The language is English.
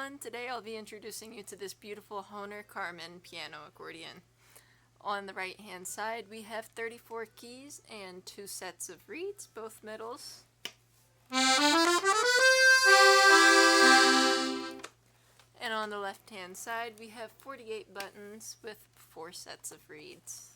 everyone, today I'll be introducing you to this beautiful Hohner Carmen piano accordion. On the right hand side we have 34 keys and 2 sets of reeds, both middles. And on the left hand side we have 48 buttons with 4 sets of reeds.